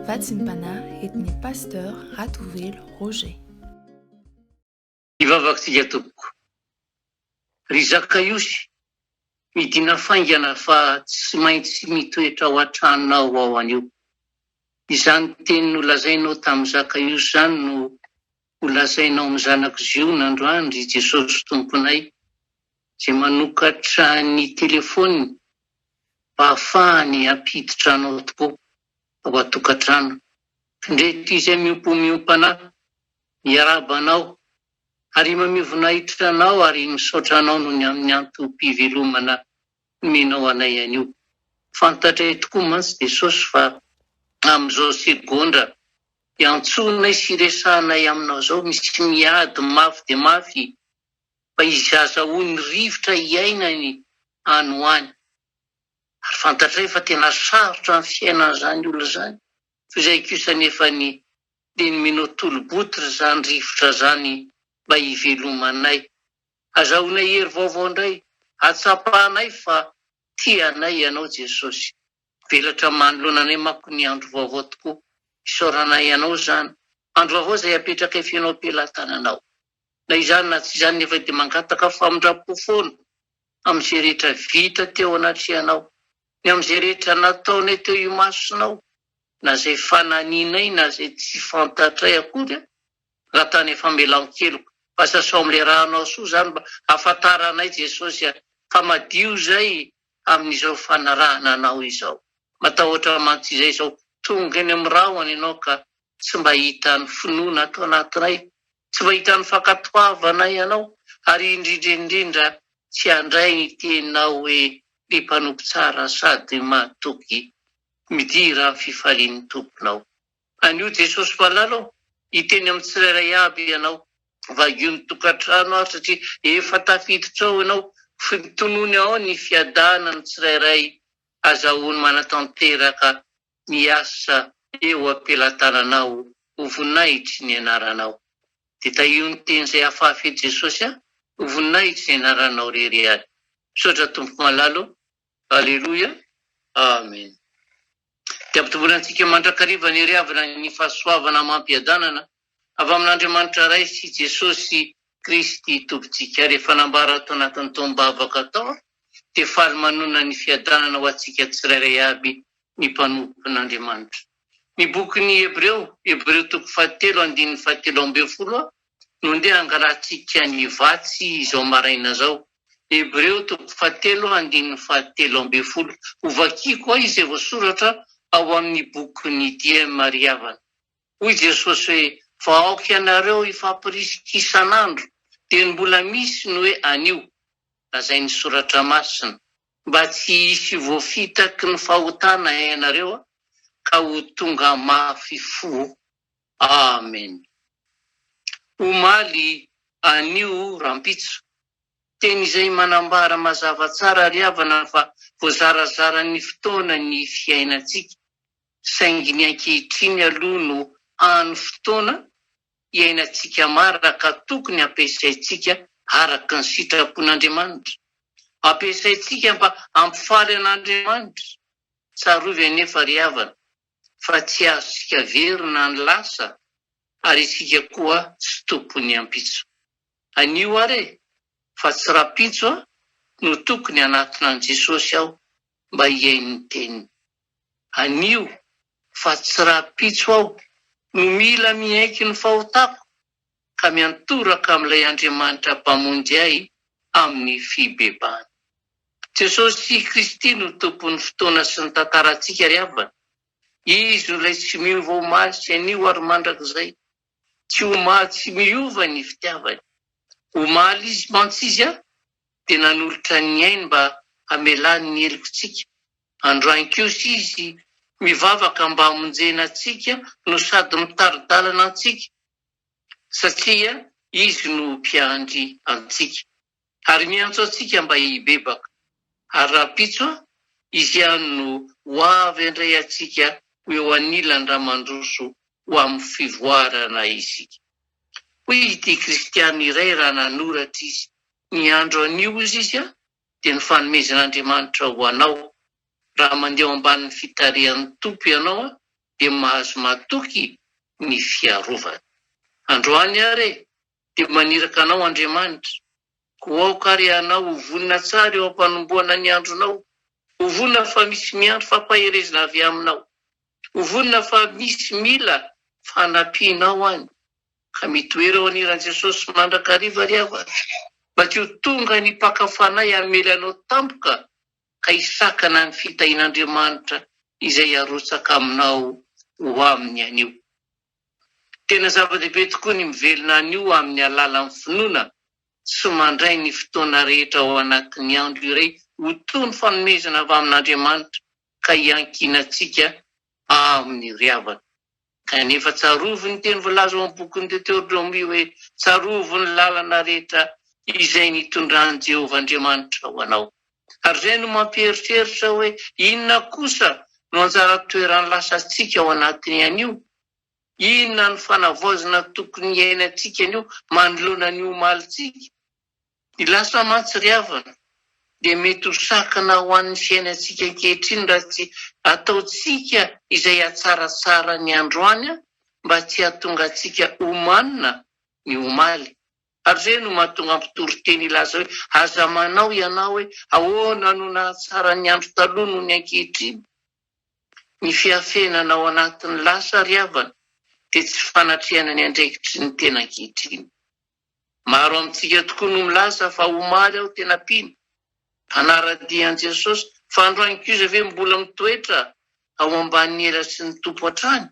Vatsimpana etny pasteur Ratovelo Roger. Ivavaksika tompoko. Ry Zakaiosy, midina faingana fa tsy maintsy mitoetra ao an-tranonao ao anio. Izany teny nolazainao tamin'ny Zakaiosy zany no holazainao amin'ny zanako Ziona androany, ry Jesosy tomponay, izay manokatra ny telefôniny mba ahafahany hampiditra anao tokoa ao an-tokantrano. Ndrehetra izay miompana miarabanao ary mamivonahitra anao ary misaotra anao noho ny amin'ny antom-pivelomana menao anay anio. Fantatray tokoa mantsy Jesosy fa amin'izao segondra iantsonay sy resahanay aminao zao misy miady mafy dia mafy mba hizazahoany rivotra iainany any ho any. Ary fantatray fa tena sarotra amin'ny fiainana zany olo zany. Fizay kosa nefa ny menao tolo-botra zany rivotra zany mba hivelomanay. Azahoanay hery vaovao indray, atsapahanay fa tianay ianao Jesosy. Velatra manoloananay manko ny andro vaovao tokoa, isaoranay ianao zany. Andro vaovao izay apetraka fianao am-pelatananao. Na izany na tsy izany nefa dia mangataka famindrapo foana amin'izay rehetra vita teo anatrianao, ny amin'izay rehetra nataonay teo imasonao, na izay fananinay na izay tsy fantatray akory, raha tany efa melan-keloko. Basta sao amin'ilay rahanao soa zany mba ahafantaranay Jesosy fa madio zay amin'izao fanarahana anao izao. Matahotra mantsy izay izao tonga eny amin'ny rahona ianao ka tsy mba hita ny finoana atao anatinay, tsy mba hita ny fankatoavanay ianao, ary indrindra tsy handray ny teninao hoe ny mpanompo tsara sady mahatoky midira amin'ny fifalian'ny tomponao. Anio Jesosy malalo, hiteny amin'ny tsirairay aby ianao, vagiony tokantrano aho satria efa tafiditra ao ianao, fitonony ao ny fiadana ny tsirairay azahoany manatanteraka miasa eo am-pelatananao ho voninahitry ny anaranao. Dia tahio ny teny izay hafahafa Jesosy ho voninahitry ny anaranao rery any. Misaotra tompoko malalo. Alleluia. Amen. Dia ampitombona antsika mandrakariva ny riavana ny fahasoavana mampiadanana avy amin'Andriamanitra ray sy Jesosy Kristy tompontsika. Rehefa nambara atao anatin'ny tombavaka atao dia faly manona ny fiadanana ho antsika tsirairay aby ny mpanompon'Andriamanitra. Ny bokin'ny Hebreo 7:17 no ndeha angalantsika ny vatsy izao maraina zao. Hebreo 7:17 ho vakiko aho izay voasoratra ao amin'ny bokin'ny Dia Mariavana. Hoy Jesosy hoe vahoaka ianareo ifampirisika isan'andro dia mbola misy ny hoe anio, lazay ny soratra masina, mba tsy hisy voafitaky ny fahotana ianareo ka ho tonga mafy fo. Amen. Omaly anio rampitso, teny izay manambara mazava tsara riavana fa voazarazara ny fotoana ny fiainantsika, saingy ny ankehitriny aloha no any fotoana iainantsika mara ka tokony ampiasaintsika araka ny sitrapon'Andriamanitra. Ampiasaintsika mba ampifaly an'Andriamanitra. Tsarovy anefa riavana fa tsy azontsika verina ny lasa ary isika koa tsy tompony ampitso. Anio are fa tsy rapitso no tokony anatona an' Jesosy aho mba hiain'ny teniny. Anio fa tsy rapitso aho no mila miaiky ny fahotako ka miantoraka amin'ilay Andriamanitra mpamonjy ahy amin'ny fibebahana. Jesosy Kristy no tompon'ny fotoana sy ny tantarantsika riavana. Izy no ilay tsy miova omaly sy anio ary mandrakizay, tsy omaly tsy miova ny fitiavany. Omaly izy mantsy izy dia nanolotra ny ainy mba hamelany ny helokontsika. Androany kosa izy mivavaka mba hamonjena antsika no sady mitaridalana antsika, satria izy no mpiandry antsika ary miantso antsika mba hibebaka. Ary rapitso izy ihany no ho avy andray antsika ho eo anilany Ramandroso ho amin'ny fivoarana isika. Hoy ity kristiany iray raha nanoratra izy, ny andro anio izy dia ny fanomezan'Andriamanitra ho anao. Raha mandeha ao ambanin'ny fitarihan'ny tompo ianao dia mahazo matoky ny fiarovana. Androany ary dia maniraka anao Andriamanitra, ko aoka ary anao ho vonina tsara eo ampanomboana ny andronao, ho vonina fa misy miandro fampaherezana avy aminao, ho vonina fa misy mila fanampianao any, ka mitoera ao aniran Jesosy mandrakariva ry havana, mba tsy ho tonga ny mpakafanay hamelanao tampoka ka hisakana ny fitahin'Andriamanitra izay arotsaka aminao ho aminy anio. Tena zava-dehibe tokoa ny mivelona anio amin'ny alalan'ny finoana sy mandray ny fotoana rehetra ao anatin'ny andro iray ho toy ny fanomezana avy amin'Andriamanitra ka hiankinantsika amin'ny ry havana. Kanefa tsarovo ny teny voalaza ao amin'ny bokin'ny Deutéronomie hoe tsarovo ny lalana rehetra izay nitondran'i Jehovah Andriamanitra ho anao. Ary izay no mampieritreritra hoe inona kosa no anjara toerany lasantsika ao anatiny anio, inona ny fanavaozana tokony iainantsika anio manoloana ny omalitsika. Ny lasa mantsy ry havana dia mety ho sakana ho an'ny fiainantsika ankehitriny raha tsy ataontsika izay hatsaratsara ny androany mba tsy hahatonga antsika omanina ny omaly. Ary izay no mahatonga ampitoroteny ilaza hoe aza manao ianao hoe ahoana no nahatsara ny andro taloha noho ny ankehitriny. Ny fiafenana ao anatin'ny lasa ry havana dia tsy fanatrehana ny andraikitry ny tena ankehitriny. Maro amintsika tokoa no milaza fa omaly aho tena pino, hanaradian'i Jesosy fa androany kosa ve mbola mitoetra ao ambanin'ny elatry ny tompo hatrany,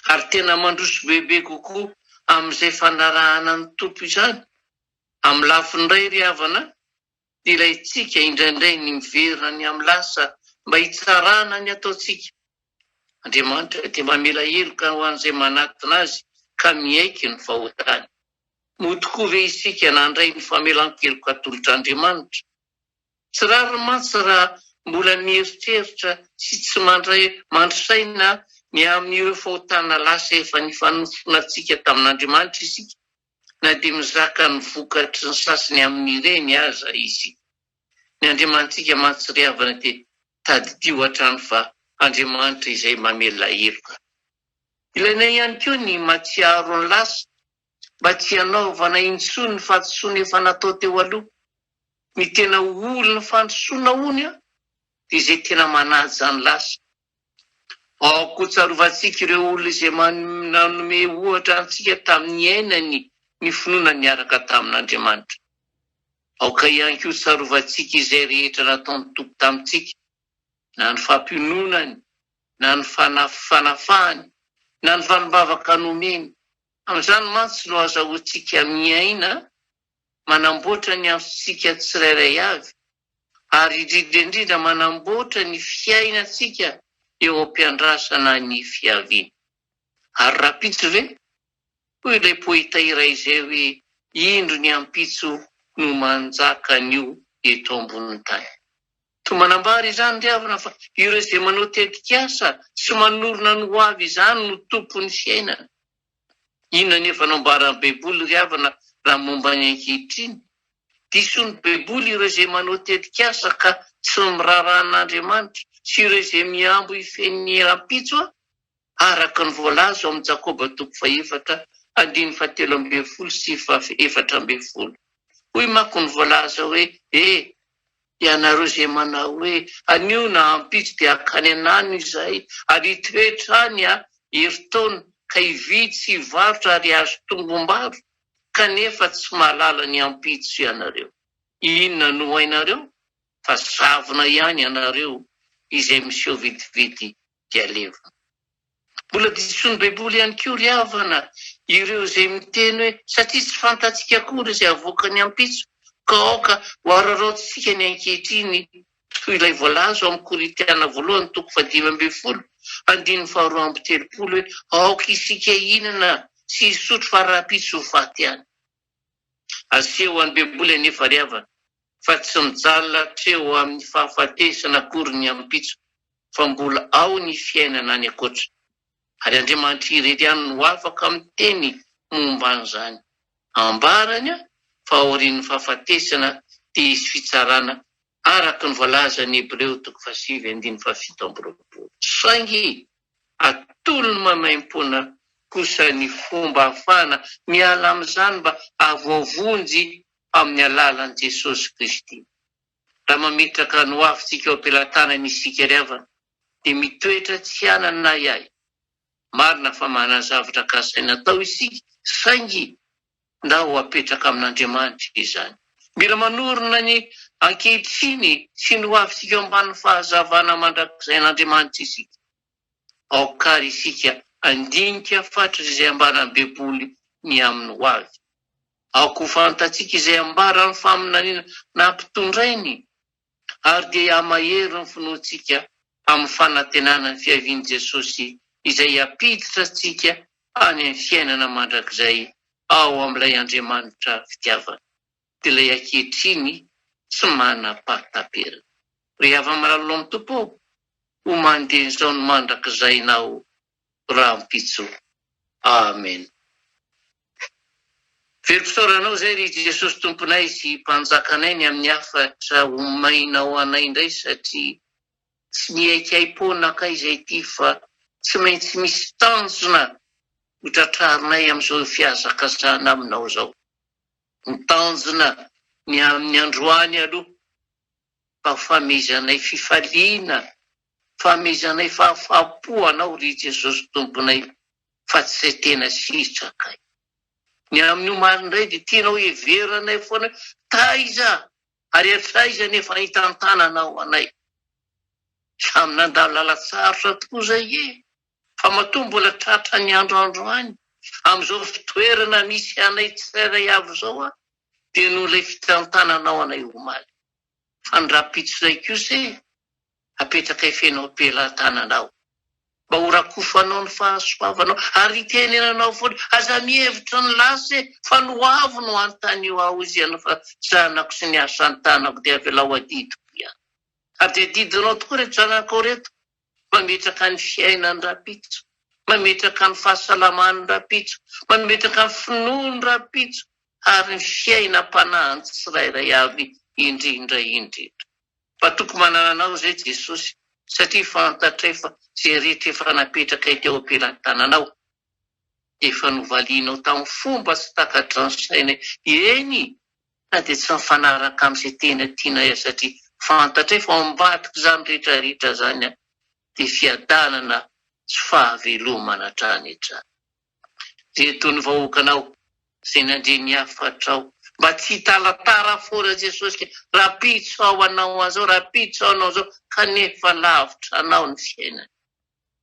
ary tena mandroso bebe kokoa amin'izay fanarahana ny tompo izany. Amin'ny lafiny iray ry havana dia ilayntsika indraindray ny miverina ny amin'ny lasa mba hitsarana ny ataontsika. Andriamanitra dia mamela heloka ho an'izay manatona azy ka miaiky ny fahotany. Moa tokoa ve isika nandray ny famelan-keloka atolotr'Andriamanitra? Tsy rary mantsy raha mbola mieritreritra sy tsy mandrosaina ny amin'ireo fahotana lasa efa nifanofona-tsika tamin'Andriamanitra isika, na dia mizaka ny vokatry ny sasany amin'ireny aza isika. Ny Andriamanitsika mantsy ry havana dia tadidio hatrany fa Andriamanitra izay mamela heloka. Ilaina ihany koa ny matsiaro ny lasa mba tsy hanaovana intsony ny fahadisoana efa natao teo aloha. Ny tena olona fandrosoana hony dia izay tena manaja ny lasa. Ao koa tsarovantsika ireo olona izay nanome ohatra antsika tamin'ny ainany ny finoana niaraka tamin'Andriamanitra. Aoka ihany koa tsarovantsika izay rehetra nataony tompo tamintsika, na ny fampiononany, na ny fanafahany, na ny vanim-bavaka nomeny. Amin'izany mantsy no azahoantsika miaina manamboatra ny antsika tsirairay avy, ary indrindra manamboatra ny fiainantsika eo am-piandrasana ny fiaviana. Ary rapitso ve? Hoy ilay poeta iray izay hoe indro ny ampitso no manjaka an'io eto ambonin'ny tany. Toa manambara izany ry havana fa ireo izay manao tetikasa sy manorona ny ho avy izany no tompon'ny fiainana. Inona nefa nambaran'ny Baiboly ry havana raha momba ny ankehitriny? Diso ny Baiboly ireo izay manao tetikasa ka tsy miraran'Andriamanitra sy ireo izay miambo ifen'ny eram-pitso araka ny voalaza ao amin'ny Jakoba 4:17-14. Hoy manko ny voalaza hoe ianareo izay manao hoe anio na ampitso dia akany anano izay ary hitoetrany heritaona ka hividy sy hivarotra ary azo tombombaro, kanefa tsy mahalala ny ampitso ianareo. Inona no hainareo? Fa zavona ihany ianareo izay miseho vidividy dia levona. Mbola dison'ny Baiboly ihany koa ry havana ireo izay miteny hoe satria tsy fantatsika akory izay avoaka ny ampitso ka aoka ho araraotsika ny ankehitriny, toy ilay voalaza ao amin'ny Korintiana 1:5-2 hoe aoka isika inana sy hisotro fa rahampitso ho faty ihany. Aseho an'ny Baiboly anefa ry havana fa tsy mijalona treo amin'ny fahafatesana akory ny ampitso, fa mbola ao ny fiainana any akoatra. Ary Andriamanitra irery ihany no afaka miteny momba an'izany. Ambarany fa aorian'ny fahafatesana dia hisy fitsarana araka ny voalaza ny Hebreo 7:17. Saingy atolony mamaimpona kosa ny fomba hafana miala amin'izany mba avoavonjy amin'ny alalan'i Jesosy Kristy. Raha mametraka no afintsika eo am-pelantanany isika ry havana, dia mitoetra tsy anana na iay. Marina fa manana zavatra kasaina atao isika, saingy nda ho apetraka amin'Andriamanitra izany. Mila manorina ny ankehitriny sy ny ho avintsika eo ambany fahazavana mandrakizay n'Andriamanitra isika. Aokary isika andinika fatra izay ambarany beboly ny amin'ny ho avy. Aoko ho fantatsika izay ambarany faminaniana nampitondrainy, ary dia amahery ny finoantsika amin'ny fanantenana ny fiavian'i Jesosy izay apiditra antsika any amin'ny fiainana mandrakizay ao amin'ilay Andriamanitra fitiavana. Dia ilay ankehitriny tsy manam-pahataperana. Ry hava-malalo amin'ny tompo, ho mandeha izao ny mandrakizainao rahampitso. Amen. Verom-pisaoranao izay ry Jesosy tomponay sy mpanjakanay ny amin'ny afatra omainao anay indray, satria tsy mihaikaim-ponaka izay ty fa tsy maintsy misy tanjona ho tratrarinay amin'izao fiazakazana aminao izao. Ny tanjona ny amin'ny androany aloha, mba fanomezanay fifaliana, fanomezanay fahafapo anao ry Jesosy tomponay, fa tsy tena sitrakay. Ny amin'ny omaly indray dia tianao heveranay foana, taiza ary hatraiza nefa hitantananao anay. Samy nandalo lalatsarotra tokoa izay fa matoa mbola tratra ny androany amin'izao fitoerana misy anay tsirairay avy izao dia noho ilay fitantananao anay omaly. Fa ny rahampitso izay kosa apetraka ifenao am-pelantananao, mba ho rakofanao ny fahasoavanao ary itenenanao foana, aza mihevitra ny lasy fa no avy no anontany eo aho izy iana fa zanako sy ny asany tanako dia avelao adidiko ihany. Ary dia didinao tokoa reto zanako reto, mametraka ny fiainany rahampitso, mametraka ny fahasalamany rahampitso, mametraka ny finoany rahampitso, ary ny fiainam-panahiny tsirairay avy indrindra. Fa tokony manana anao izay Jesosy, satria fantatray fa izay rehetra efa napetraka teo am-pelantananao efa novalianao tamin'ny fomba sy takatry ny sainay. Eny, na dia tsy mifanaraka amin'izay tena tianay, satria fantatray fa ambadika izany rehetrarehetra izany dia fiadanana sy fahavelomana hatrany hatrany. Reto ny vahoakanao izay nandre ny afatrao, mba tsy hitalatara foana Jesosy, rahampitso ao anao an'izao, rahampitso ao anao izao, kanefa lavitra anao ny fiainany.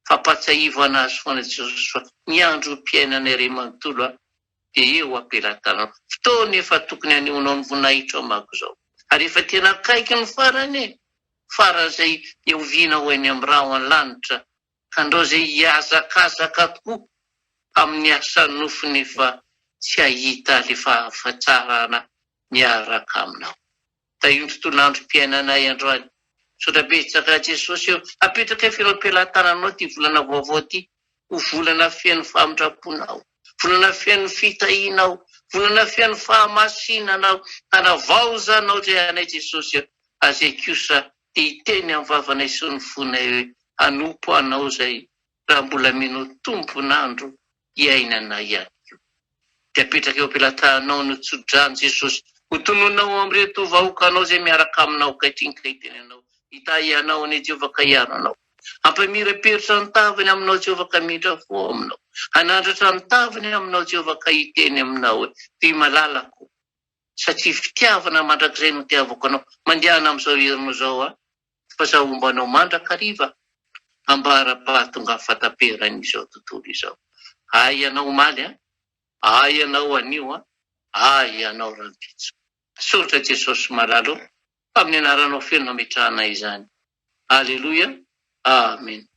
Fa mpatsahivo anazy foana Jesosy fa ny androm-piainana iray manontolo dia eo am-pelantananao. Fotoana efa tokony hanehoanao ny voninahitra ao manko izao. Ary efa tena akaiky ny farany farany izay iovianao eny amin'ny raha any lanitra, ka andao izay hiazakazaka tokoa amin'ny asany nofiny efa tsy hahita le fahafatsarana miaraka aminao. Da io ny tontolo androm-piainanay androany, sotrabetsaka Jesosy eo, apetraka ifenao am-pelantananao ty volana vaovao ty, ho volana feno famindraponao, volana feno fitahinao, volana feno fahamasinanao, hanavaozanao izay anay Jesosy eo, azay kosa dia hiteny amin'ny vavanay sy ny fonay hoe hanompo anao izay raha mbola mino tombonandro hiainana ihany. Dia apetraka eo am-pelantananao no tsodrany Jesosy, ho tononao amin'ireto vahoakanao izay miaraka aminao ankehitriny ka hitenenao, hitahianao any Jehovah ka hiaranao, hampamira-peritra ny taviny aminao Jehovah ka midra fo aminao, hanandratra ny taviny aminao Jehovah ka hiteny aminao hoe ty malalako, satria fitiavana mandrakizay no tiavako anao. Mandehana amin'izao herinao izao fa zaho ombanao mandrakariva ambara-pahatonga fataperany izao tontolo izao. Ay ianao omaly ay ianao anio ay ianao rahampitso. Soratra Jesosy malalo amin'ny anaranao feno nametrahana izany. Aleluia. Amen.